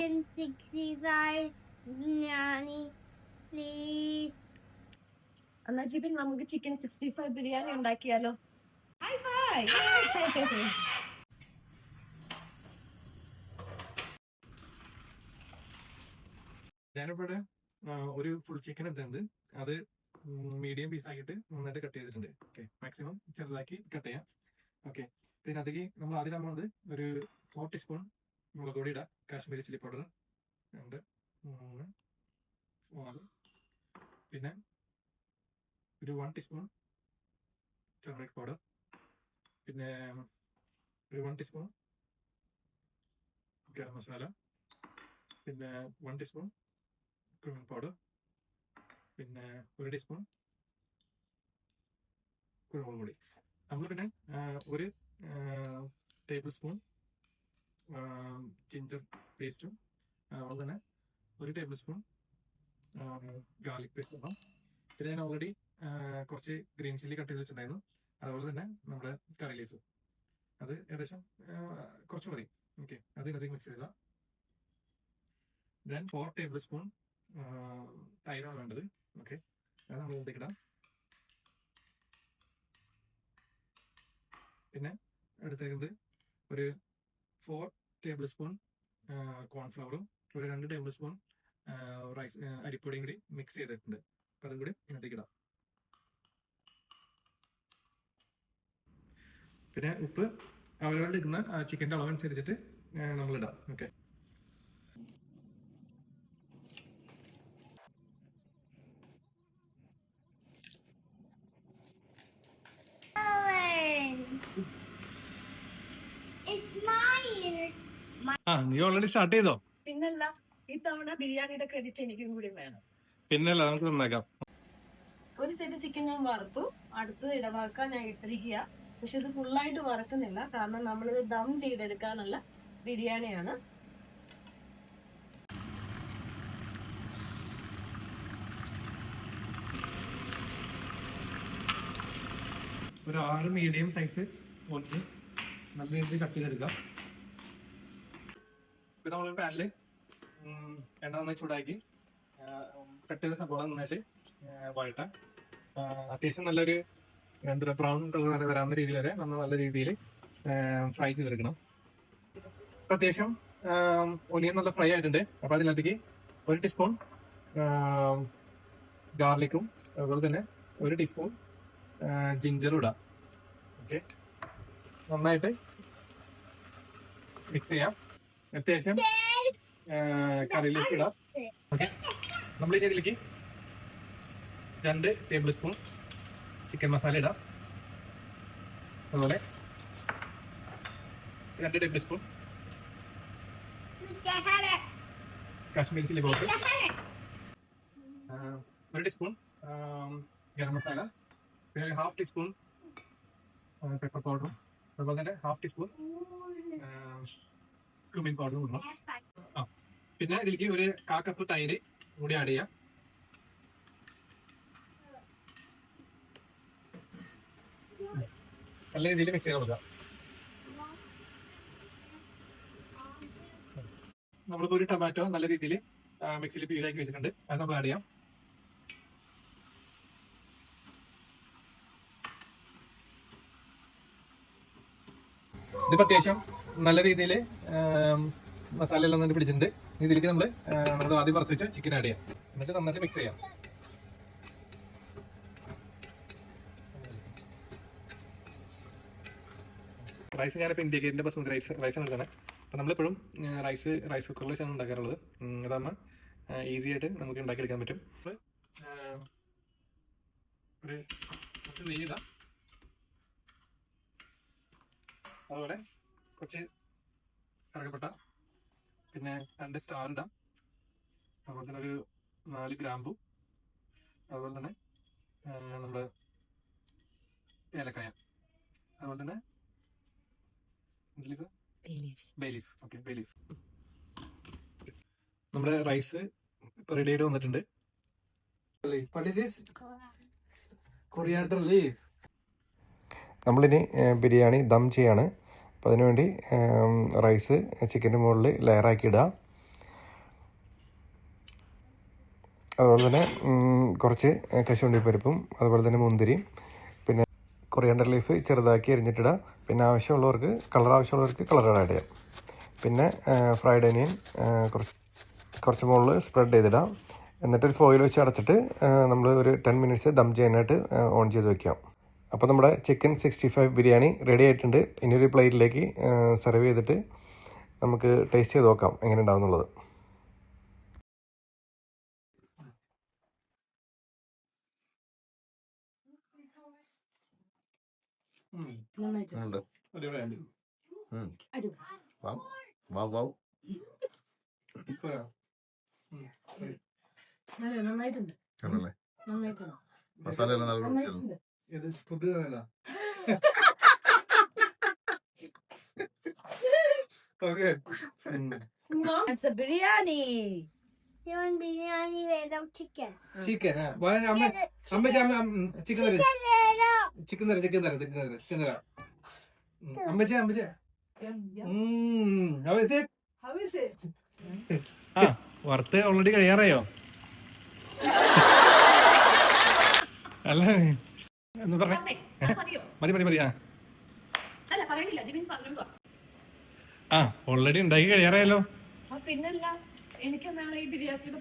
chicken 65 biryani, please. എന്നാ ജിബിൻ നമുക്ക് chicken 65 biryani ഉണ്ടാക്കിയാലോ? High five. ഞാനിവിടെ ഒരു ഫുൾ ചിക്കൻ എടുത്തിട്ടുണ്ട്. അത് മീഡിയം പീസ് ആക്കിയിട്ട് നന്നായിട്ട് കട്ട് ചെയ്തിട്ടുണ്ട്. ഓക്കെ, മാക്സിമം ചെറുതാക്കി കട്ട് ചെയ്യാം. ഓക്കെ, പിന്നെ അതിലേക്ക് നമ്മൾ ആദ്യം നമ്മളത് ഒരു 4 ടീസ്പൂൺ മുളക് പൊടി ഇടാം. കാശ്മീരി ചില്ലി പൗഡർ 2 3 4, പിന്നെ ഒരു 1 ടീസ്പൂൺ ടർമറിക് പൗഡർ, പിന്നെ ഒരു 1 ടീസ്പൂൺ ഗരം മസാല, പിന്നെ 1 ടീസ്പൂൺ കുരുമുളക് പൗഡർ, പിന്നെ 1 ടീസ്പൂൺ കുരുമുളക് പൊടി. നമ്മൾ പിന്നെ ഒരു ടേബിൾ സ്പൂൺ ജിഞ്ചർ പേസ്റ്റും അതുപോലെ തന്നെ 1 ടേബിൾ സ്പൂൺ ഗാർലിക് പേസ്റ്റ് ഇടണം. പിന്നെ ഞാൻ ഓൾറെഡി കുറച്ച് ഗ്രീൻ ചില്ലി കട്ട് ചെയ്ത് വെച്ചിട്ടുണ്ടായിരുന്നു. അതുപോലെ തന്നെ നമ്മുടെ കറി ലീഫ്, അത് ഏകദേശം കുറച്ച് മതി. ഓക്കെ, അത് ഇതിനകത്തേക്ക് മിക്സ് ചെയ്യുക. ദെൻ 4 ടേബിൾ സ്പൂൺ തൈരാണ് വേണ്ടത്. ഓക്കെ, അത് നമ്മൾ ഇതിലേക്ക് ഇടാം. പിന്നെ എടുത്തേക്കുന്നത് ഒരു 4 ടേബിൾ സ്പൂൺ കോൺഫ്ലവറും ഒരു 2 ടേബിൾ സ്പൂൺ റൈസ് അരിപ്പൊടിയും കൂടി മിക്സ് ചെയ്തിട്ടുണ്ട്. അപ്പം അതും കൂടി ഇതിനകത്തേക്ക് ഇടാം. പിന്നെ ഉപ്പ് അവരവരുടെ എടുക്കുന്ന ചിക്കൻ്റെ അളവനുസരിച്ചിട്ട് നമ്മളിടാം. Okay, It's mine. നീ ഓൾറെഡി സ്റ്റാർട്ട് ചെയ്തോ? പിന്നല്ല, ഇത്തവണ ബിരിയാണിയുടെ ക്രെഡിറ്റ് എനിക്കും കൂടി വേണം. പിന്നല്ല, നമുക്ക് നന്നാക്കാം. ഒരു സൈഡ് ചിക്കൻ ഞാൻ വറുത്തു, അടുത്തത് ഇടവറുക്കാൻ ഞാൻ ഇട്ടിരിക്കുക. പക്ഷെ ഇത് ഫുള്ളായിട്ട് വറക്കുന്നില്ല, കാരണം നമ്മളിത് ദം ചെയ്തെടുക്കാനുള്ള ബിരിയാണിയാണ്. ഒരു 6 മീഡിയം സൈസ് ഓണിയൻ നല്ല രീതിയിൽ കട്ട് ചെയ്തെടുക്കാം. പിന്നെ നമ്മൾ പാനില് എണ്ണ നന്നായി ചൂടാക്കി കട്ട് ചെയ്ത സംഭവം നന്നായിട്ട് വഴട്ടാം. അത്യാവശ്യം നല്ലൊരു ബ്രൗൺ കളർ വരാവുന്ന രീതിയിൽ വരെ നമ്മൾ നല്ല രീതിയിൽ ഫ്രൈ ചെയ്തെടുക്കണം. അപ്പം അത്യാവശ്യം ഒനിയൻ നല്ല ഫ്രൈ ആയിട്ടുണ്ട്. അപ്പം അതിനകത്തേക്ക് 1 ടീസ്പൂൺ ഗാർലിക്കും അതുപോലെ തന്നെ 1 ടീസ്പൂൺ ജിഞ്ചറും ഇടാം. ഓക്കെ, നന്നായിട്ട് മിക്സ് ചെയ്യാം. അത്യാവശ്യം കറിയിലേക്ക് ഇടാം. ഓക്കെ, നമ്മൾ ഇതിലേക്ക് 2 ടേബിൾ സ്പൂൺ ചിക്കൻ മസാല ഇടാം. അതുപോലെ 2 table spoon Kashmiri chilli powder, 1 teaspoon garam masala, പിന്നെ 1/2 ടീസ്പൂൺ പെപ്പർ പൗഡറും അതുപോലെ തന്നെ 1/2 ടീസ്പൂൺ ക്യൂമിൻ പൗഡറും ഇടണം. പിന്നെ ഇതിലേക്ക് ഒരു 1/4 കപ്പ് തൈര് കൂടി ആഡ് ചെയ്യാം. നല്ല രീതിയിൽ മിക്സ് ചെയ്ത് കൊടുക്കാം. നമ്മളിപ്പോൾ ഒരു ടൊമാറ്റോ നല്ല രീതിയിൽ മിക്സിയിൽ പീലാക്കി വെച്ചിട്ടുണ്ട്. അത് നമ്മൾ ആഡ് ചെയ്യാം. ഇതിപ്പോൾ അത്യാവശ്യം നല്ല രീതിയിൽ മസാല എല്ലാം നന്നായിട്ട് പിടിച്ചിട്ടുണ്ട്. ഇതിലേക്ക് നമ്മൾ ആദ്യം വറുത്ത് വെച്ച ചിക്കൻ ആഡ് ചെയ്യാം. എന്നിട്ട് നന്നായിട്ട് മിക്സ് ചെയ്യാം. റൈസ് ഞാനിപ്പോൾ ഇന്ത്യക്കേറ്റിൻ്റെ ബസ്മതി റൈസാണ് എടുക്കുന്നത്. അപ്പോൾ നമ്മളിപ്പോഴും റൈസ് കുക്കറിൽ വെച്ചാണ് ഉണ്ടാക്കാറുള്ളത്. അതാകുമ്പോൾ ഈസി ആയിട്ട് നമുക്ക് ഉണ്ടാക്കിയെടുക്കാൻ പറ്റും. ഒരു കുറച്ച് നെയ്യ് ഇടാം. അതുപോലെ കുറച്ച് കറുകപ്പട്ട, പിന്നെ 2 സ്റ്റാർ ഇടാം. അതുപോലെ തന്നെ ഒരു 4 ഗ്രാമ്പു, അതുപോലെ തന്നെ നമ്മുടെ ഏലക്കായ, അതുപോലെ തന്നെ bay leaf. Okay, bay leaf. നമ്മുടെ റൈസ് ഇപ്പോൾ റെഡി ആയിട്ട് വന്നിട്ടുണ്ട്. നമ്മളിനി ബിരിയാണി ദം ചെയ്യാണ്. അപ്പോൾ അതിനുവേണ്ടി റൈസ് ചിക്കൻ്റെ മുകളിൽ ലെയറാക്കി ഇടുക. അതുപോലെ തന്നെ കുറച്ച് കശുവണ്ടി പരിപ്പും അതുപോലെ തന്നെ മുന്തിരിയും പിന്നെ കൊറിയാണ്ടർ ലീഫ് ചെറുതാക്കി എരിഞ്ഞിട്ടിടുക. പിന്നെ ആവശ്യമുള്ളവർക്ക് കളർ ആഡ് ചെയ്യാം. പിന്നെ ഫ്രൈഡ് ഒനിയൻ കുറച്ച് മുകളിൽ സ്പ്രെഡ് ചെയ്തിടാം. എന്നിട്ടൊരു ഫോയിൽ വെച്ച് അടച്ചിട്ട് നമ്മൾ ഒരു 10 മിനിറ്റ്സ് ദം ചെയ്യാനായിട്ട് ഓൺ ചെയ്ത് വെക്കാം. അപ്പോൾ നമ്മുടെ ചിക്കൻ 65 ബിരിയാണി റെഡി ആയിട്ടുണ്ട്. ഇനി ഒരു പ്ലേറ്റിലേക്ക് സെർവ് ചെയ്തിട്ട് നമുക്ക് ടേസ്റ്റ് ചെയ്ത് നോക്കാം എങ്ങനെ ഉണ്ടാവും എന്നുള്ളത്. നന്നായിട്ടുണ്ട്. മസാല എല്ലാം നല്ല ഇത് food okay. It's a biryani. You want biryani without chicken? Chicken chicken തരാം. അമ്മച്ചി How is it? വറുത്ത് ഓൾറെഡി കഴിയാറായോ? അല്ല എന്ന് പറഞ്ഞ മതി. അല്ല പറയണില്ല, ജിബിൻ പറഞ്ഞോ. ഓൾറെഡി ഉണ്ടാക്കി കഴിയാറായല്ലോ. പിന്നല്ല, എനിക്ക് വേണം ഈ ബിരിയാണിയുടെ